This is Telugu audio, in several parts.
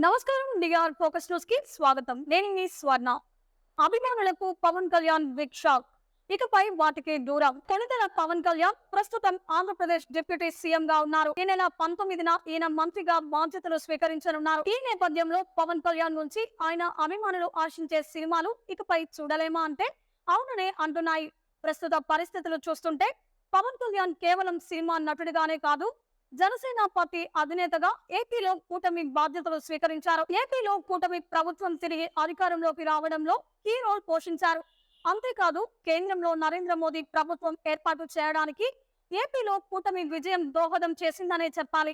నమస్కారం. డిఆర్ ఫోకస్ న్యూస్ కి స్వాగతం. నేను మీ స్వర్ణ. అభిమానులకు పవన్ కళ్యాణ్ బిగ్ షాక్. ఇకపై వాటికి దూరం. కొణిదెల పవన్ కళ్యాణ్ ప్రస్తుతం ఆంధ్రప్రదేశ్ డిప్యూటీ సీఎం గా ఉన్నారు. ఈ నెల 19న ఈయన మంత్రిగా బాధ్యతలు స్వీకరించనున్నారు. ఈ నేపథ్యంలో పవన్ కళ్యాణ్ నుంచి ఆయన అభిమానులు ఆశించే సినిమాలు ఇకపై చూడలేమా అంటే అవుననే అంటున్నాయి. ప్రస్తుత పరిస్థితులు చూస్తుంటే పవన్ కళ్యాణ్ కేవలం సినిమా నటుడిగానే కాదు, జనసేన పార్టీ అధినేతగా ఏపీలో కూటమి బాధ్యతలు స్వీకరించారు. ఏపీలో కూటమి ప్రభుత్వం తిరిగి అధికారంలోకి రావడంలో కీ రోల్ పోషించారు. అంతేకాదు, కేంద్రంలో నరేంద్ర మోదీ ప్రభుత్వం ఏర్పాటు చేయడానికి ఏపీలో కూటమి విజయం దోహదం చేసిందనే చెప్పాలి.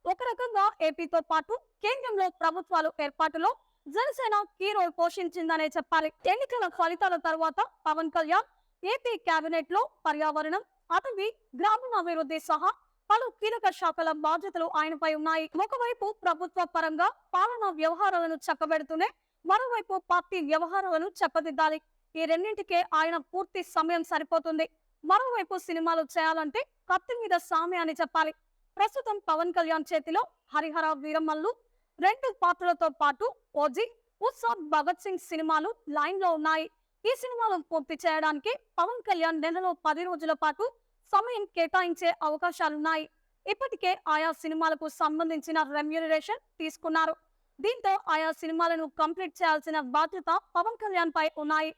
ఒక రకంగా ఏపీతో పాటు కేంద్రంలో ప్రభుత్వాలు ఏర్పాటులో జనసేన కీ రోల్ పోషించిందనే చెప్పాలి. ఎన్నికల ఫలితాల తర్వాత పవన్ కళ్యాణ్ ఏపీ కేబినెట్ లో పర్యావరణం, అటవీ, గ్రామీణాభివృద్ధి సహా పలు కీలక శాఖల బాధ్యతలు ఆయనపై ఉన్నాయి. ఒకవైపు ప్రభుత్వ పరంగా పాలనా వ్యవహారాలను చక్కబెడుతూనే మరోవైపు పార్టీ వ్యవహారాలను చక్కదిద్దాలి. ఈ రెండింటికే ఆయన పూర్తి సమయం సరిపోతుంది. మరోవైపు సినిమాలు చేయాలంటే కత్తి మీద సామె అని చెప్పాలి. ప్రస్తుతం పవన్ కళ్యాణ్ చేతిలో హరిహర వీరమల్లు 2 పాత్రలతో పాటు ఓజీ, ఉత్సాద్ భగత్ సింగ్ సినిమాలు లైన్ లో ఉన్నాయి. ఈ సినిమాలు పూర్తి చేయడానికి పవన్ కళ్యాణ్ నెలలో 10 రోజుల పాటు సమయం కేటాయించే అవకాశాలున్నాయి. ఇప్పటికే ఆయా సినిమాలకు సంబంధించిన రెమ్యూనరేషన్ తీసుకున్నారు. దీంతో ఆయా సినిమాలను కంప్లీట్ చేయాల్సిన బాధ్యత పవన్ కళ్యాణ్ పై ఉన్నాయి.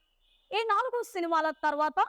ఈ 4 సినిమాల తర్వాత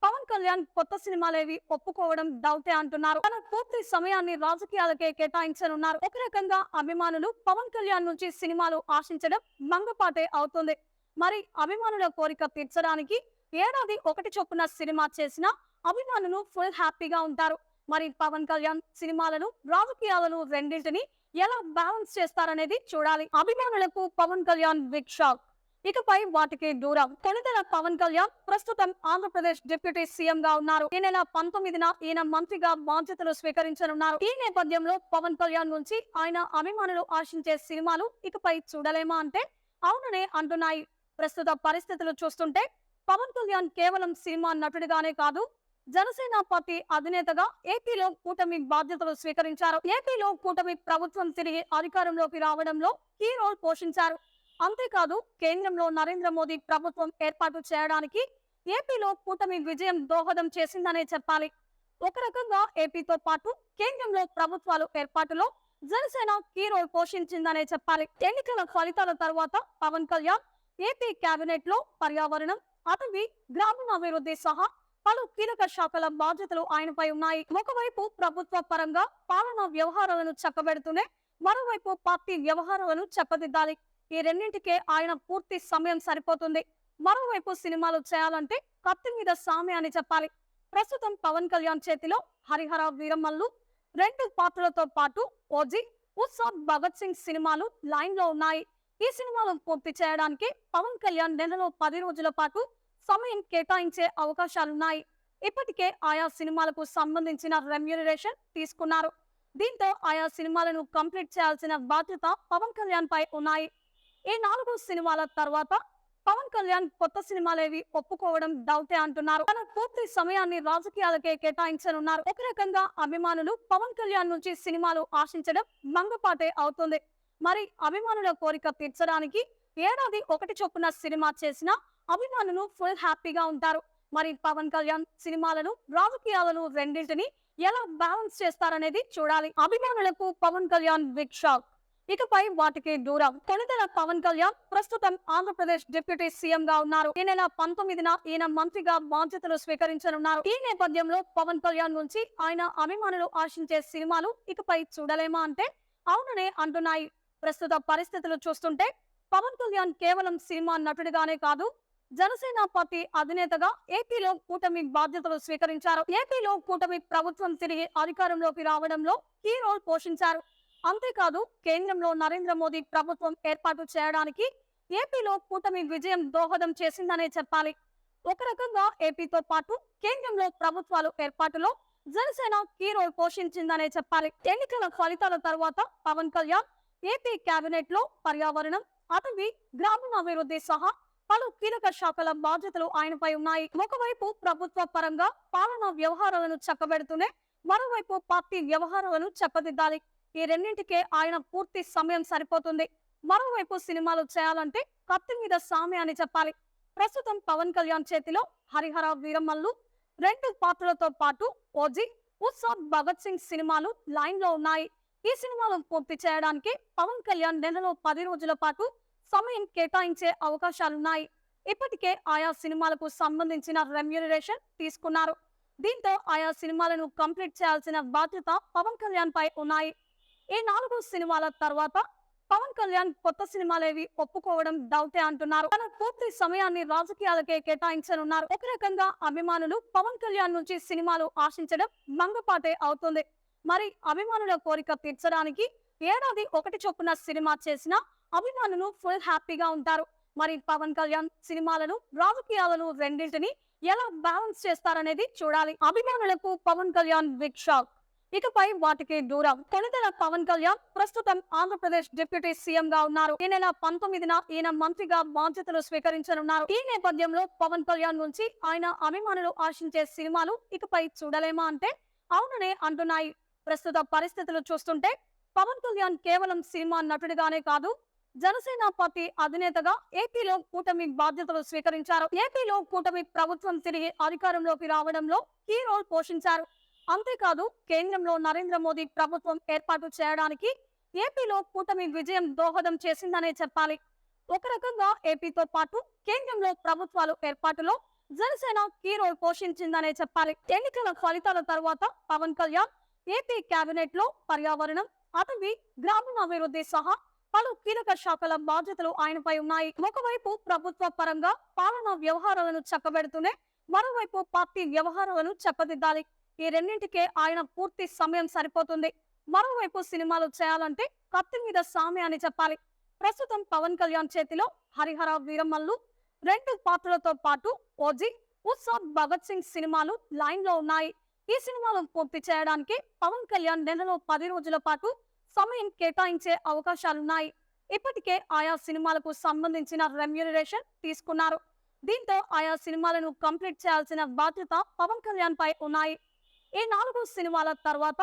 పవన్ కళ్యాణ్ కొత్త సినిమాలేవి ఒప్పుకోవడం డౌటే అంటున్నారు. తన పూర్తి సమయాన్ని రాజకీయాలకే కేటాయించనున్నారు. ఒక రకంగా అభిమానులు పవన్ కళ్యాణ్ నుంచి సినిమాలు ఆశించడం మంగపాటే అవుతుంది. మరి అభిమానుల కోరిక తీర్చడానికి ఏడాది ఒకటి చొప్పున సినిమా చేసిన అభిమానులు ఫుల్ హ్యాపీగా ఉంటారు. మరి పవన్ కళ్యాణ్ సినిమాలను, రాజకీయాలను రెండింటిని ఎలా బ్యాలెన్స్ చేస్తారనేది చూడాలి. అభిమానులకు పవన్ కళ్యాణ్ బిగ్ షాక్. ఇకపై వాటికి దూరం. కొణిదెల పవన్ కళ్యాణ్ ప్రస్తుతం ఆంధ్రప్రదేశ్ డిప్యూటీ సీఎం గా ఉన్నారు. ఈ నెల 19న ఈయన మంత్రిగా బాధ్యతలు స్వీకరించనున్నారు. ఈ నేపథ్యంలో పవన్ కళ్యాణ్ నుంచి ఆయన అభిమానులు ఆశించే సినిమాలు ఇకపై చూడలేమా అంటే అవుననే అంటున్నాయి. ప్రస్తుత పరిస్థితులు చూస్తుంటే పవన్ కళ్యాణ్ కేవలం సినిమా నటుడిగానే కాదు, జనసేన పార్టీ అధినేతగా ఏపీలో కూటమి బాధ్యతలు స్వీకరించారు. ఏపీలో కూటమి ప్రభుత్వం తిరిగి అధికారంలోకి రావడంలో కీ రోల్ పోషించారు. అంతేకాదు, కేంద్రంలో నరేంద్ర మోదీ ప్రభుత్వం ఏర్పాటు చేయడానికి ఏపీలో కూటమి విజయం దోహదం చేసిందనే చెప్పాలి. ఒక రకంగా ఏపీతో పాటు కేంద్రంలో ప్రభుత్వాలు ఏర్పాటులో జనసేన కీ రోల్ పోషించిందనే చెప్పాలి. ఎన్నికల ఫలితాల తర్వాత పవన్ కళ్యాణ్ ఏపీ కేబినెట్ లో పర్యావరణం, అటవీ, గ్రామీణాభివృద్ధి సహా పలు కీలక శాఖల బాధ్యతలు ఆయనపై ఉన్నాయి. ఒకవైపు ప్రభుత్వ పరంగా పాలనా వ్యవహారాలను చక్కబెడుతూనే మరోవైపు పార్టీ వ్యవహారాలను చక్కదిద్దాలి. ఈ రెండింటికే ఆయన పూర్తి సమయం సరిపోతుంది. మరోవైపు సినిమాలు చేయాలంటే కత్తి మీద సామె అని చెప్పాలి. ప్రస్తుతం పవన్ కళ్యాణ్ చేతిలో హరిహర వీరమల్లు 2 పాత్రలతో పాటు ఓజీ, ఉత్సాద్ భగత్ సింగ్ సినిమాలు లైన్ లో ఉన్నాయి. ఈ సినిమాలు పూర్తి చేయడానికి పవన్ కళ్యాణ్ నెలలో 10 రోజుల పాటు సమయం కేటాయించే అవకాశాలున్నాయి. ఇప్పటికే ఆయా సినిమాలకు సంబంధించిన రెమ్యూనరేషన్ తీసుకున్నారు. దీంతో ఆయా సినిమాలను కంప్లీట్ చేయాల్సిన బాధ్యత పవన్ కళ్యాణ్ పై ఉన్నాయి. ఈ 4 సినిమాల తర్వాత పవన్ కళ్యాణ్ కొత్త సినిమాలేవి ఒప్పుకోవడం డౌటే అంటున్నారు. తన పూర్తి సమయాన్ని రాజకీయాలకే కేటాయించనున్నారు. ఒక రకంగా అభిమానులు పవన్ కళ్యాణ్ నుంచి సినిమాలు ఆశించడం మంగపాటే అవుతుంది. మరి అభిమానుల కోరిక తీర్చడానికి ఏడాది ఒకటి చొప్పున సినిమా చేసిన అభిమానులు ఫుల్ హ్యాపీగా ఉంటారు. మరి పవన్ కళ్యాణ్ సినిమాలను, రాజకీయాలను రెండింటిని ఎలా బ్యాలెన్స్ చేస్తారనేది చూడాలి. అభిమానులకు పవన్ కళ్యాణ్ బిగ్ షాక్. ఇకపై వాటికి దూరం. కొణిదెల పవన్ కళ్యాణ్ ప్రస్తుతం ఆంధ్రప్రదేశ్ డిప్యూటీ సీఎం గా ఉన్నారు. ఈ నెల 19న ఈయన మంత్రిగా బాధ్యతలు స్వీకరించనున్నారు. ఈ నేపథ్యంలో పవన్ కళ్యాణ్ నుంచి ఆయన అభిమానులు ఆశించే సినిమాలు ఇకపై చూడలేమా అంటే అవుననే అంటున్నాయి. ప్రస్తుత పరిస్థితులు చూస్తుంటే పవన్ కళ్యాణ్ కేవలం సినిమా నటుడిగానే కాదు, జనసేన పార్టీ అధినేతగా ఏపీలో కూటమి బాధ్యతలు స్వీకరించారు. ఏపీలో కూటమి ప్రభుత్వం తిరిగి అధికారంలోకి రావడంలో కీ రోల్ పోషించారు. అంతేకాదు, కేంద్రంలో నరేంద్ర మోదీ ప్రభుత్వం ఏర్పాటు చేయడానికి ఏపీలో కూటమి విజయం దోహదం చేసిందనే చెప్పాలి. ఒక రకంగా ఏపీతో పాటు కేంద్రంలో ప్రభుత్వాలు ఏర్పాటులో జనసేన కీ రోల్ పోషించిందనే చెప్పాలి. ఎన్నికల ఫలితాల తర్వాత పవన్ కళ్యాణ్ ఏపీ కేబినెట్ లో పర్యావరణం, అటవీ, గ్రామీణాభివృద్ధి సహా పలు కీలక శాఖల బాధ్యతలు ఆయనపై ఉన్నాయి. ఒకవైపు ప్రభుత్వ పరంగా పాలనా వ్యవహారాలను చక్కబెడుతూనే మరోవైపు పార్టీ వ్యవహారాలను చక్కదిద్దాలి. ఈ రెండింటికే ఆయన పూర్తి సమయం సరిపోతుంది. మరోవైపు సినిమాలు చేయాలంటే కత్తి మీద సామె అని చెప్పాలి. ప్రస్తుతం పవన్ కళ్యాణ్ చేతిలో హరిహర వీరమల్లు 2 పాత్రలతో పాటు ఓజీ, ఉత్సాద్ భగత్ సింగ్ సినిమాలు లైన్ లో ఉన్నాయి. ఈ సినిమాలను పూర్తి చేయడానికి పవన్ కళ్యాణ్ నెలలో 10 రోజుల పాటు సమయం కేటాయించే అవకాశాలున్నాయి. ఇప్పటికే ఆయా సినిమాలకు సంబంధించిన రెమ్యూనరేషన్ తీసుకున్నారు. దీంతో ఆయా సినిమాలను కంప్లీట్ చేయాల్సిన బాధ్యత పవన్ కళ్యాణ్ పై ఉన్నాయి. ఈ 4 సినిమాల తర్వాత పవన్ కళ్యాణ్ కొత్త సినిమాలేవి ఒప్పుకోవడం డౌటే అంటున్నారు. తన పూర్తి సమయాన్ని రాజకీయాలకే కేటాయించనున్నారు. ఒక రకంగా అభిమానులు పవన్ కళ్యాణ్ నుంచి సినిమాలు ఆశించడం మంగపాటే అవుతుంది. మరి అభిమానుల కోరిక తీర్చడానికి ఏడాది ఒకటి చొప్పున సినిమా చేసిన అభిమానులు ఫుల్ హ్యాపీగా ఉంటారు. మరి పవన్ కళ్యాణ్ సినిమాలను రాజకీయాలను రెండింటిని ఎలా బ్యాలెన్స్ చేస్తారనేది చూడాలి. అభిమానులకు పవన్ కళ్యాణ్ బిగ్ షాక్. ఇకపై వాటికి దూరం. కొణిదెల పవన్ కళ్యాణ్ ప్రస్తుతం ఆంధ్రప్రదేశ్ డిప్యూటీ సీఎం గా ఉన్నారు. ఈ నెల 19న ఈయన మంత్రిగా బాధ్యతలు స్వీకరించనున్నారు. ఈ నేపథ్యంలో పవన్ కళ్యాణ్ నుంచి ఆయన అభిమానులు ఆశించే సినిమాలు ఇకపై చూడలేమా అంటే అవుననే అంటున్నాయి. ప్రస్తుత పరిస్థితులు చూస్తుంటే పవన్ కళ్యాణ్ కేవలం సినిమా నటుడిగానే కాదు, జనసేన పార్టీ అధినేతగా ఏపీలో కూటమి బాధ్యతలు స్వీకరించారు. ఏపీలో కూటమి ప్రభుత్వం తిరిగి అధికారంలోకి రావడంలో కీ రోల్ పోషించారు. అంతేకాదు కేంద్రంలో నరేంద్ర మోదీ ప్రభుత్వం ఏర్పాటు చేయడానికి ఏపీలో కూటమి విజయం దోహదం చేసిందనే చెప్పాలి. ఒక రకంగా ఏపీతో పాటు కేంద్రంలో ప్రభుత్వాలు ఏర్పాటులో జనసేన కీ రోల్ పోషించిందనే చెప్పాలి. ఎన్నికల ఫలితాల తర్వాత పవన్ కళ్యాణ్ ఏపీ కేబినెట్ లో పర్యావరణం, అటవీ, గ్రామీణాభివృద్ధి సహా పలు కీలక శాఖల బాధ్యతలు ఆయనపై ఉన్నాయి. ఒకవైపు ప్రభుత్వ పరంగా పాలనా వ్యవహారాలను చక్కబెడుతూనే మరోవైపు పార్టీ వ్యవహారాలను చక్కదిద్దాలి. ఈ రెండింటికే ఆయన పూర్తి సమయం సరిపోతుంది. మరోవైపు సినిమాలు చేయాలంటే కత్తి మీద సామె అని చెప్పాలి. ప్రస్తుతం పవన్ కళ్యాణ్ చేతిలో హరిహర వీరమల్లు 2 పాత్రలతో పాటు ఓజీ, ఉత్సాద్ భగత్ సింగ్ సినిమాలు లైన్ లో ఉన్నాయి. ఈ సినిమాలను పూర్తి చేయడానికి పవన్ కళ్యాణ్ నెలలో 10 రోజుల పాటు సమయం కేటాయించే అవకాశాలున్నాయి. ఇప్పటికే ఆయా సినిమాలకు సంబంధించిన రెమ్యూనరేషన్ తీసుకున్నారు. దీంతో ఆయా సినిమాలను కంప్లీట్ చేయాల్సిన బాధ్యత పవన్ కళ్యాణ్ పై ఉన్నాయి. ఈ 4 సినిమాల తర్వాత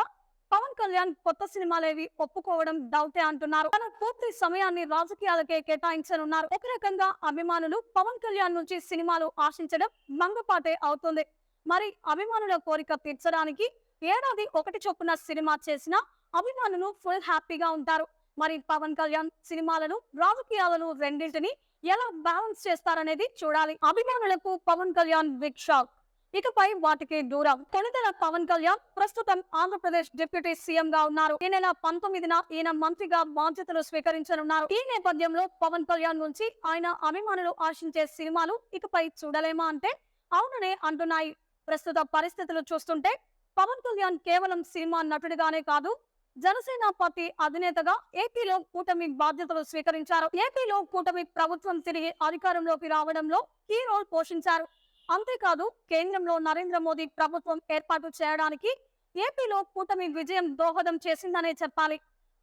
పవన్ కళ్యాణ్ కొత్త సినిమాలేవి ఒప్పుకోవడం డౌటే అంటున్నారు. తన పూర్తి సమయాన్ని రాజకీయాలకే కేటాయించనున్నారు. ఒక రకంగా అభిమానులు పవన్ కళ్యాణ్ నుంచి సినిమాలు ఆశించడం మంగపాటే అవుతుంది. మరి అభిమానుల కోరిక తీర్చడానికి ఏడాది ఒకటి చొప్పున సినిమా చేసిన అభిమానులు ఫుల్ హ్యాపీగా ఉంటారు. మరి పవన్ కళ్యాణ్ సినిమాలను రాజకీయాలను రెండింటిని ఎలా బ్యాలెన్స్ చేస్తారనేది చూడాలి. అభిమానులకు పవన్ కళ్యాణ్ బిగ్ షాక్. ఇకపై వాటికి దూరం. కొణిదెల పవన్ కళ్యాణ్ ప్రస్తుతం ఆంధ్రప్రదేశ్ డిప్యూటీ సీఎం గా ఉన్నారు. ఈ నెల 19న ఈయన మంత్రిగా బాధ్యతలు స్వీకరించనున్నారు. ఈ నేపథ్యంలో పవన్ కళ్యాణ్ నుంచి ఆయన అభిమానులు ఆశించే సినిమాలు ఇకపై చూడలేమా అంటే అవుననే అంటున్నాయి. ప్రస్తుత పరిస్థితులు చూస్తుంటే పవన్ కళ్యాణ్ కేవలం సినిమా నటుడిగానే కాదు, జనసేన పార్టీ అధినేతగా ఏపీలో కూటమి బాధ్యతలు స్వీకరించారు. ఏపీలో కూటమి ప్రభుత్వం తిరిగి అధికారంలోకి రావడంలో కీ రోల్ పోషించారు. అంతేకాదు కేంద్రంలో నరేంద్ర మోదీ ప్రభుత్వం ఏర్పాటు చేయడానికి ఏపీలో కూటమి విజయం దోహదం చేసిందనే చెప్పాలి.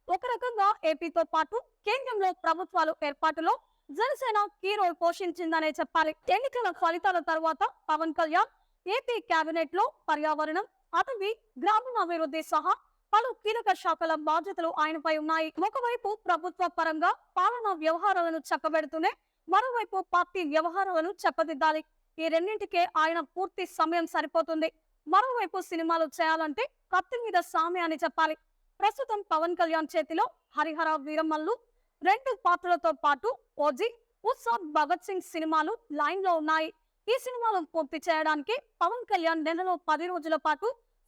ఒక రకంగా ఏపీతో పాటు కేంద్రంలో ప్రభుత్వాలు ఏర్పాటులో జనసేన కీ రోల్ పోషించిందనే చెప్పాలి. ఎన్నికల ఫలితాల తర్వాత పవన్ కళ్యాణ్ ఏపీ కేబినెట్ లో పర్యావరణం, అటవీ, గ్రామీణాభివృద్ధి సహా పలు కీలక శాఖల బాధ్యతలు ఆయనపై ఉన్నాయి. ఒకవైపు ప్రభుత్వ పరంగా పాలనా వ్యవహారాలను చక్కబెడుతూనే మరోవైపు పార్టీ వ్యవహారాలను చక్కదిద్దాలి. ఈ రెండింటికే ఆయన పూర్తి సమయం సరిపోతుంది. మరోవైపు సినిమాలు చేయాలంటే కత్తి మీద సామె అని చెప్పాలి. ప్రస్తుతం పవన్ కళ్యాణ్ చేతిలో హరిహర వీరమల్లు 2 పాత్రలతో పాటు ఓజీ, ఉత్సాద్ భగత్ సింగ్ సినిమాలు లైన్ లో ఉన్నాయి. ఈ సినిమాలను పూర్తి చేయడానికి పవన్ కళ్యాణ్ నెలలో 10 రోజుల పాటు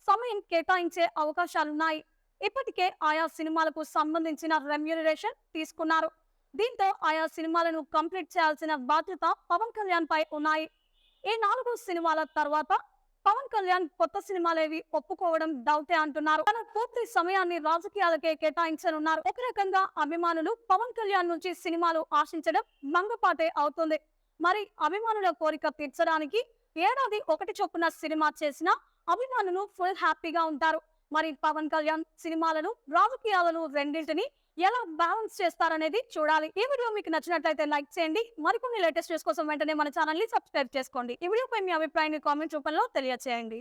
సమయం కేటాయించే అవకాశాలున్నాయి. ఇప్పటికే ఆయా సినిమాలకు సంబంధించిన రెమ్యూనరేషన్ తీసుకున్నారు. దీంతో ఆయా సినిమాలను కంప్లీట్ చేయాల్సిన బాధ్యత పవన్ కళ్యాణ్ పై ఉన్నాయి. ఈ 4 సినిమాల తర్వాత పవన్ కళ్యాణ్ కొత్త సినిమాలేవి ఒప్పుకోవడం డౌటే అంటున్నారు. తన పూర్తి సమయాన్ని రాజకీయాలకే కేటాయించనున్నారు. ఒక రకంగా అభిమానులు పవన్ కళ్యాణ్ నుంచి సినిమాలు ఆశించడం మంగపాటే అవుతుంది. మరి అభిమానుల కోరిక తీర్చడానికి ఏడాది ఒకటి చొప్పున సినిమా చేసిన అభిమానులు ఫుల్ హ్యాపీగా ఉంటారు. మరి పవన్ కళ్యాణ్ సినిమాలను రాజకీయాలను రెండింటిని ఎలా బ్యాలెన్స్ చేస్తారనేది చూడాలి. ఈ వీడియో మీకు నచ్చినట్లయితే లైక్ చేయండి. మరికొన్ని లేటెస్ట్ న్యూస్ కోసం వెంటనే మన ఛానల్ ని సబ్స్క్రైబ్ చేసుకోండి. ఈ వీడియోపై మీ అభిప్రాయాన్ని కామెంట్ రూపంలో తెలియజేయండి.